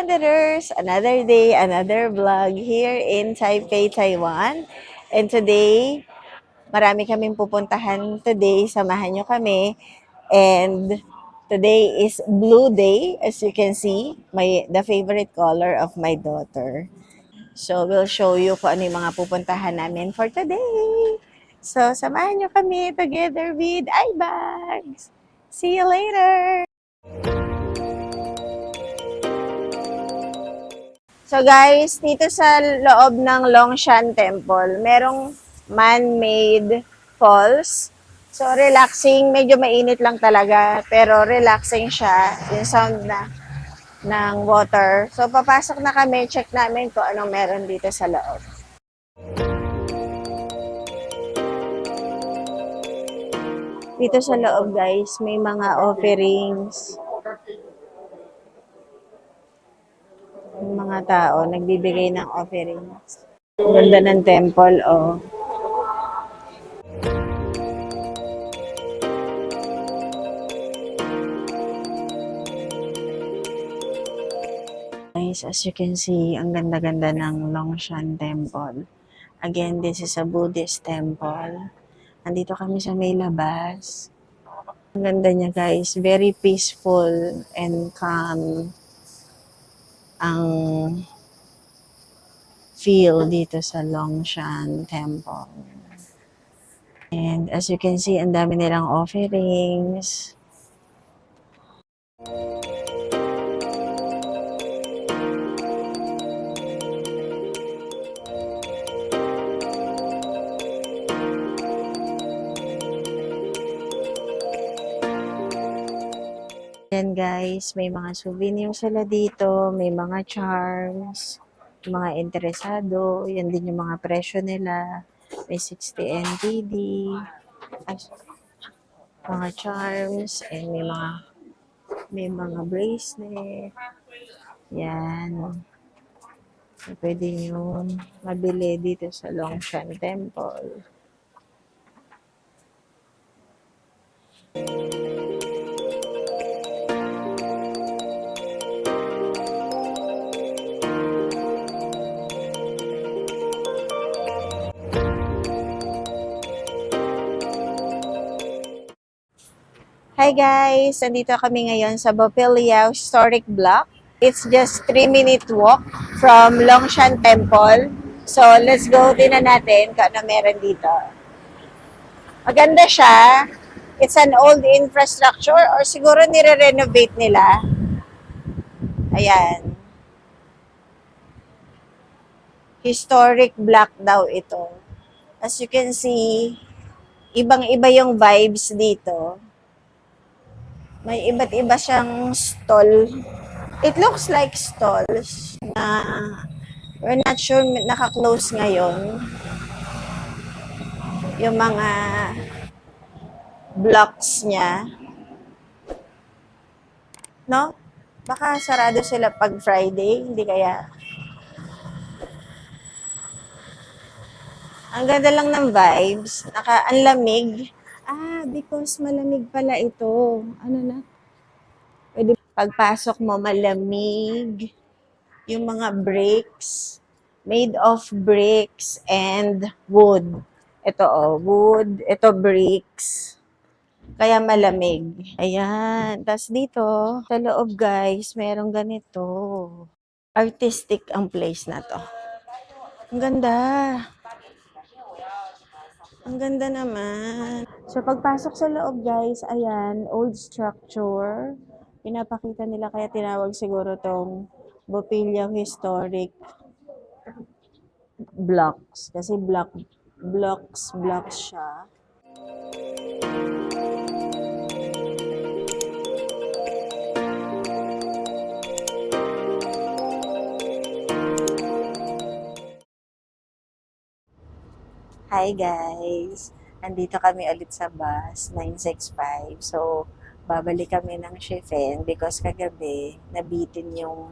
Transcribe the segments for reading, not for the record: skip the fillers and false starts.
Wanderers! Another day, another vlog here in Taipei, Taiwan. And today, marami kaming pupuntahan today. Samahan nyo kami. And today is Blue Day, as you can see, the favorite color of my daughter. So, we'll show you kung ano yung mga pupuntahan namin for today. So, samahan nyo kami together with iBags. See you later! So guys, dito sa loob ng Longshan Temple, merong man-made falls. So relaxing, medyo mainit lang talaga, pero relaxing siya, yung sound ng water. So papasok na kami, check namin kung anong meron dito sa loob. Dito sa loob guys, may mga offerings. Yung mga tao, nagbibigay ng offerings. Ganda ng temple, oh. Guys, as you can see, ang ganda-ganda ng Longshan Temple. Again, this is a Buddhist temple. Nandito kami sa may labas. Ang ganda niya guys, very peaceful and calm ang feel dito sa Longshan Temple. And as you can see, ang dami nilang offerings. Yan guys, may mga souvenirs sila dito, may mga charms, mga interesado, yan din yung mga presyo nila. May 60 NTD, mga charms, and may mga bracelet. Yan. Pwede nyo mabili dito sa Longshan Temple. Hi guys! Nandito kami ngayon sa Bopiliao Historic Block. It's just 3-minute walk from Longshan Temple. So, let's go. Tingnan natin kung ano meron dito. Maganda siya. It's an old infrastructure or siguro nire-renovate nila. Ayan. Historic block daw ito. As you can see, ibang-iba yung vibes dito. May iba't iba siyang stall. It looks like stalls na we're not sure naka-close ngayon. Yung mga blocks niya. No? Baka sarado sila pag Friday, hindi kaya. Ang ganda lang ng vibes. Ang lamig. Because malamig pala ito. Ano na? Pwede pagpasok mo malamig. Yung mga bricks, made of bricks and wood. Ito wood. Ito bricks. Kaya malamig. Ayan. Tapos dito, sa loob guys, merong ganito. Artistic ang place na to. Ang ganda. Ang ganda naman. So, pagpasok sa loob, guys, ayan, old structure. Pinapakita nila, kaya tinawag siguro tong Bopiliao Historic Blocks. Kasi blocks siya. Hi guys! Andito kami ulit sa bus 965. So, babalik kami ng Shifen because kagabi nabitin yung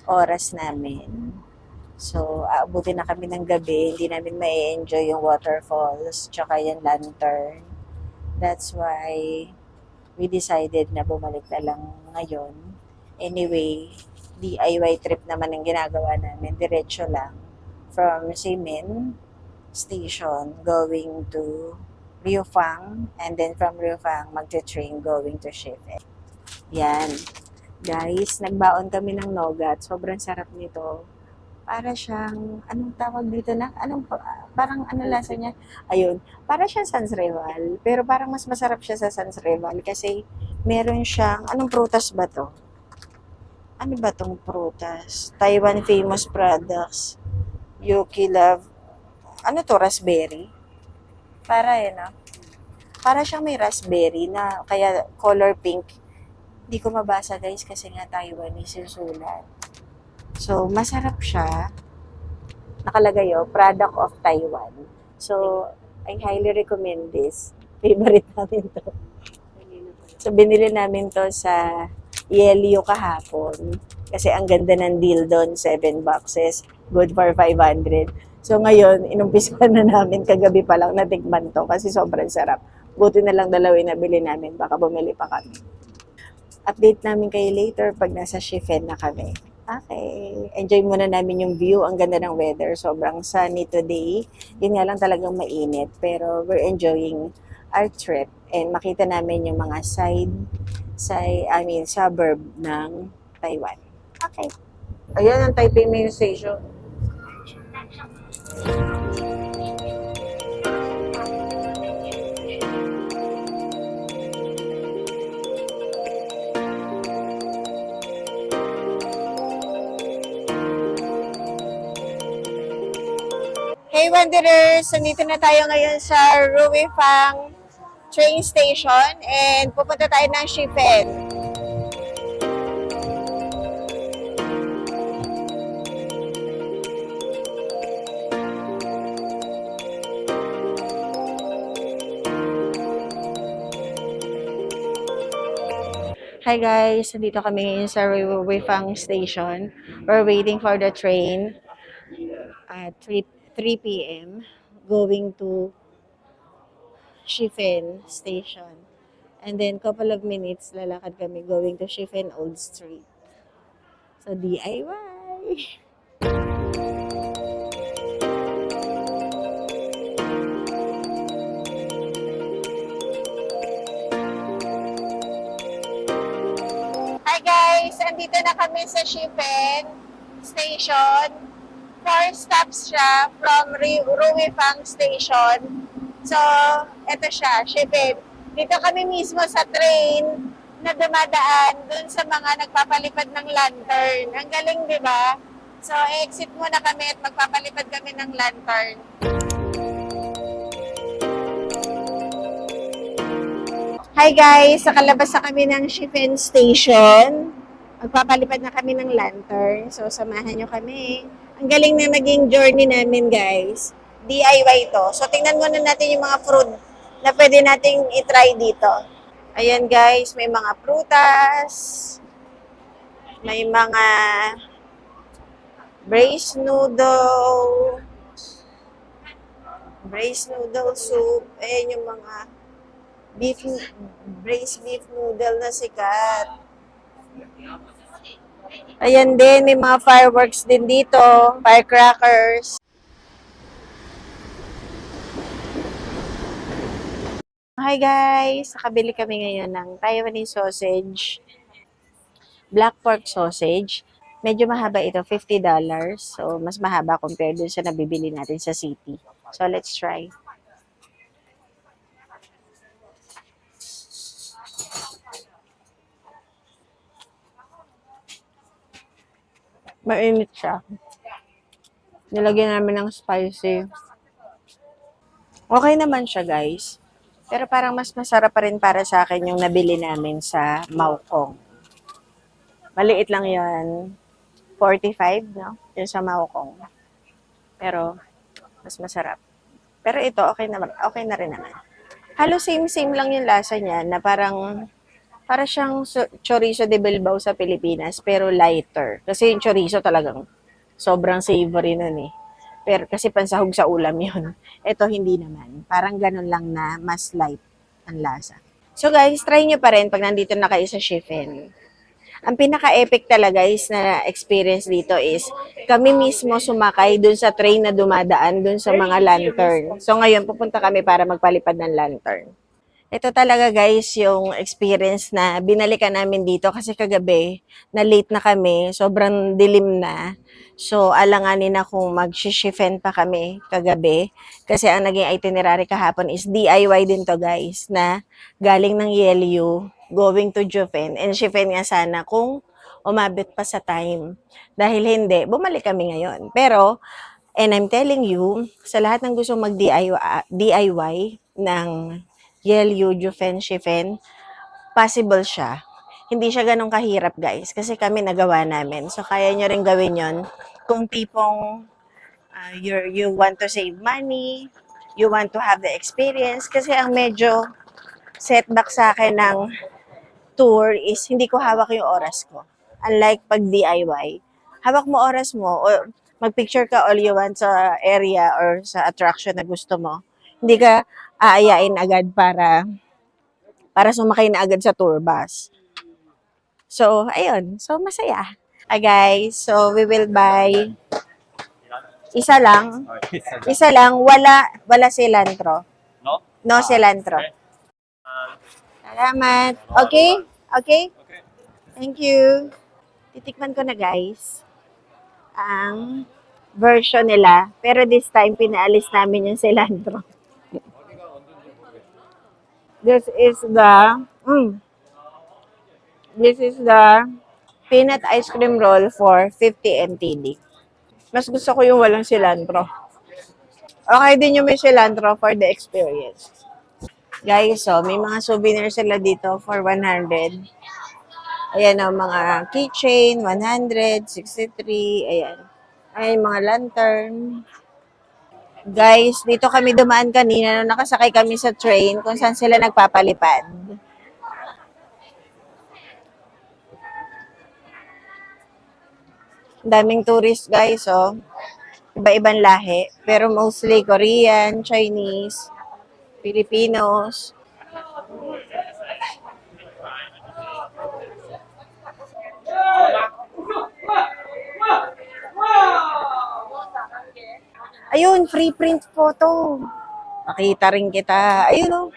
oras namin. So, aabutin na kami ng gabi. Hindi namin ma-enjoy yung waterfalls tsaka yung lantern. That's why we decided na bumalik na lang ngayon. Anyway, DIY trip naman ang ginagawa namin. Diretso lang from Simin Station going to Liufang, and then from Liufang magte-train going to Shifen. Yan. Guys, nagbaon kami ng nogat. Sobrang sarap nito. Para siyang, anong tawag dito na? Parang ano lasa niya? Ayun. Para siyang Sans Rival. Pero parang mas masarap siya sa Sans Rival kasi meron siyang, anong prutas ba to? Ano ba tong prutas? Taiwan famous products. Yuki Love. Ano to? Raspberry? Para yun, ah. Para siyang may raspberry na kaya color pink. Hindi ko mabasa guys kasi nga Taiwanese yung sulat. So, masarap siya. Nakalagay product of Taiwan. So, I highly recommend this. Favorite namin to. So, binili namin to sa Yelio kahapon. Kasi ang ganda ng deal doon, 7 boxes, good for 500. So, ngayon, inumpisahan na namin kagabi pa lang natikman to kasi sobrang sarap. Buti na lang dalawin na bili namin, baka bumili pa kami. Update namin kayo later pag nasa Shifen na kami. Okay. Enjoy muna namin yung view. Ang ganda ng weather. Sobrang sunny today. Yun nga lang talagang mainit. Pero we're enjoying our trip. And makita namin yung mga suburb ng Taiwan. Okay. Ayan ang Taipei main station. Hey Wanderers! Nandito na tayo ngayon sa Ruifang train station and pupunta tayo ng Shifen. Hi guys! Nandito kami ngayon sa Ruifang station. We're waiting for the train at 3 p.m. going to Shifen station. And then couple of minutes lalakad kami going to Shifen Old Street. So DIY! Hi guys! Andito na kami sa Shifen station. 4 stops siya from Ruifang station. So, eto siya, Shifen. Dito kami mismo sa train na dumadaan dun sa mga nagpapalipad ng lantern. Ang galing, di ba? So, exit muna kami at magpapalipad kami ng lantern. Hi guys! Nakalabas na kami ng Shifen Station. Magpapalipad na kami ng lantern. So, samahan nyo kami. Ang galing na naging journey namin, guys. DIY to. So, tingnan muna natin yung mga fruit na pwede nating itry dito. Ayan, guys. May mga prutas. May mga braised noodle. Braised noodle soup. Ayan yung mga braised beef noodle na sikat. Ayan din, may mga fireworks din dito, firecrackers. Hi guys! Nakabili kami ngayon ng Taiwanese sausage, black pork sausage. Medyo mahaba ito, $50. So, mas mahaba compared dun sa nabibili natin sa city. So, let's try. Mainit siya. Nilagyan namin ng spicy. Okay naman siya, guys. Pero parang mas masarap pa rin para sa akin yung nabili namin sa Maokong. Maliit lang yan. 45, no? Yung sa Maokong. Pero, mas masarap. Pero ito, okay na rin naman. Halos same-same lang yung lasa niya na para siyang chorizo de Bilbao sa Pilipinas, pero lighter. Kasi yung chorizo talagang sobrang savory nun eh. Pero kasi pansahog sa ulam yun. Ito hindi naman. Parang ganun lang na mas light ang lasa. So guys, try nyo pa rin pag nandito na kayo sa Shifen. Ang pinaka-epic talaga is na experience dito is kami mismo sumakay dun sa train na dumadaan dun sa mga lantern. So ngayon pupunta kami para magpalipad ng lantern. Ito talaga guys yung experience na binalikan namin dito kasi kagabi na late na kami, sobrang dilim na. So alanganin na kung mag-shifen pa kami kagabi kasi ang naging itinerary kahapon is DIY din to guys na galing ng Yelyu going to Jufen and shifen nga sana kung umabot pa sa time. Dahil hindi, bumalik kami ngayon. Pero and I'm telling you, sa lahat ng gusto mag-DIY ng Yelyu, Jufen, Shifen, possible siya. Hindi siya ganun kahirap, guys. Kasi kami nagawa namin. So, kaya nyo rin gawin yon kung tipong you want to save money, you want to have the experience. Kasi ang medyo setback sa akin ng tour is hindi ko hawak yung oras ko. Unlike pag DIY, hawak mo oras mo o magpicture ka all you want sa area or sa attraction na gusto mo. Hindi ka aayain agad para sumakay na agad sa tour bus. So, ayun. So, masaya. Guys, so we will buy isa lang. Isa lang. Wala cilantro. No? No cilantro. Salamat. Okay? Okay? Thank you. Titikman ko na guys ang version nila. Pero this time, pinaalis namin yung cilantro. This is the peanut ice cream roll for 50 NTD. Mas gusto ko yung walang cilantro. Okay din yung may cilantro for the experience. Guys, so may mga souvenirs sila dito for 100. Ayan o, mga keychain, 100, 63, ayan. Ayan, mga lantern. Guys, dito kami dumaan kanina nung nakasakay kami sa train kung saan sila nagpapalipad. Daming tourist guys, oh. Iba-ibang lahi. Pero mostly Korean, Chinese, Filipinos. Ayun, free print photo. Nakita rin kita. Ayun oh.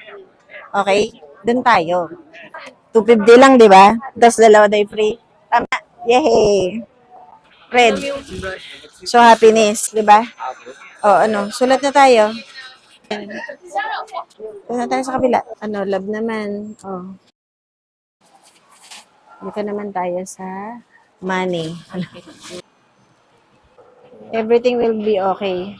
Okay, dun tayo. 250 lang, di ba? Tapos dalawa day free. Tama. Yay! Red. So, happiness, di ba? O, ano, sulat na tayo. Sulat na tayo sa kabila. Ano, love naman. O. Dito naman tayo sa money. Everything will be okay.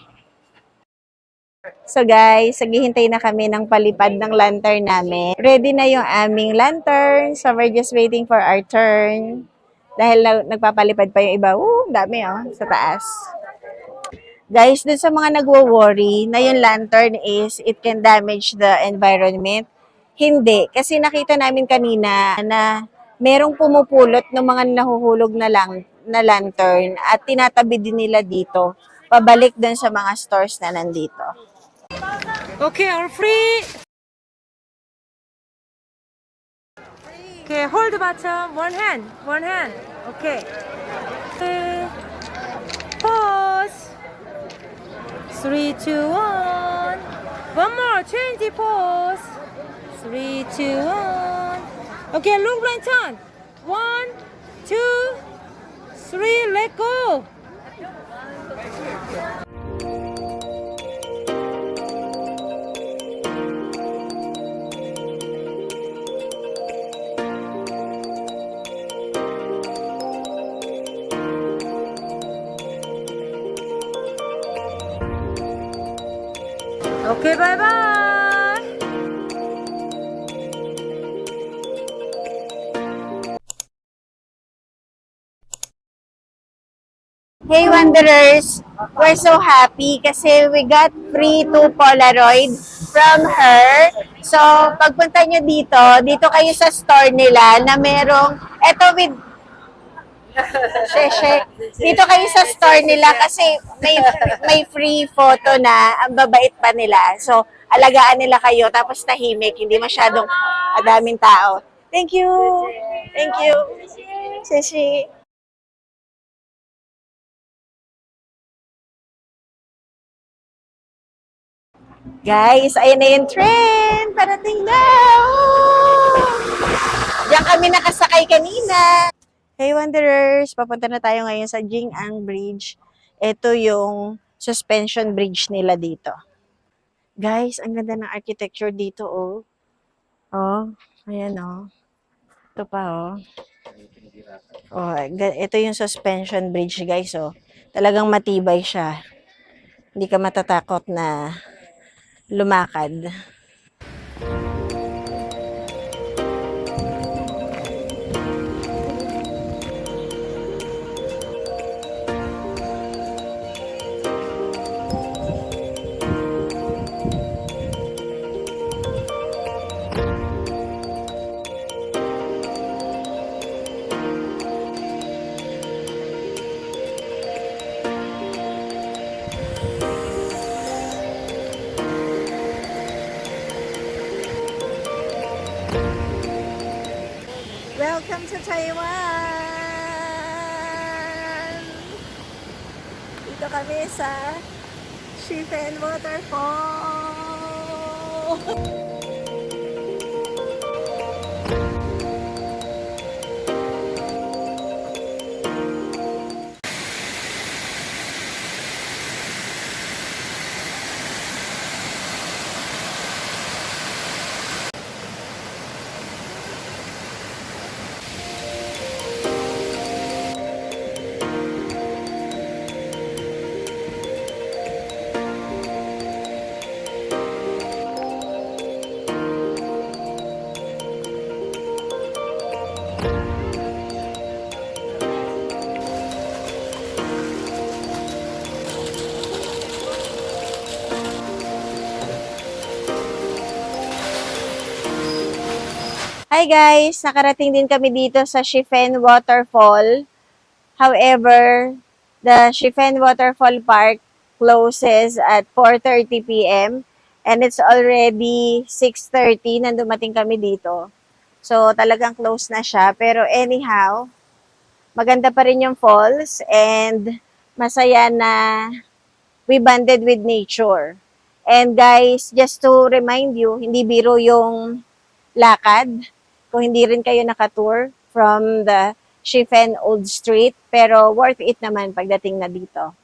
So guys, naghihintay na kami ng palipad ng lantern namin. Ready na yung aming lantern. So we're just waiting for our turn. Dahil nagpapalipad pa yung iba. Dami oh, sa taas. Guys, dun sa mga nagwo-worry na yung lantern is it can damage the environment. Hindi. Kasi nakita namin kanina na merong pumupulot ng mga nahuhulog na lantern at tinatabi din nila dito. Pabalik dun sa mga stores na nandito. Okay, are free. Okay, hold the bottom. One hand. Okay. Pause. 3, 2, 1. One more. Change the pose. 3, 2, 1. Okay, look right turn. 1, 2, 3. Let go. Okay, bye-bye. Hey Wanderers! We're so happy kasi we got free 2 Polaroid from her. So, pagpunta nyo dito kayo sa store nila na merong, eto with, sheshe, dito kayo sa store nila kasi may free photo na, ang babait pa nila. So, alagaan nila kayo tapos tahimik, hindi masyadong daming tao. Thank you! Thank you! 谢谢。Guys, ayan na yung train. Parating na. Woo! Diyan kami nakasakay kanina. Hey Wanderers, papunta na tayo ngayon sa Jing'an Bridge. Ito yung suspension bridge nila dito. Guys, ang ganda ng architecture dito, oh. Oh, ayan, oh. Ito pa, oh. Oh, ito yung suspension bridge, guys, oh. Talagang matibay siya. Hindi ka matatakot na lumakad. Welcome to Taiwan! Dito kami sa Shifen Waterfall! Hi guys! Nakarating din kami dito sa Shifen Waterfall. However, the Shifen Waterfall Park closes at 4:30 p.m. and it's already 6:30 nang dumating kami dito. So, talagang close na siya. Pero anyhow, maganda pa rin yung falls and masaya na we bonded with nature. And guys, just to remind you, hindi biro yung lakad kung hindi rin kayo nakatour from the Shifen Old Street. Pero worth it naman pagdating na dito.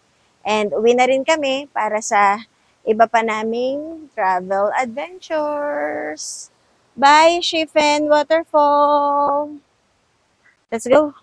And uwi na rin kami para sa iba pa naming travel adventures. Bye, Shifen Waterfall! Let's go!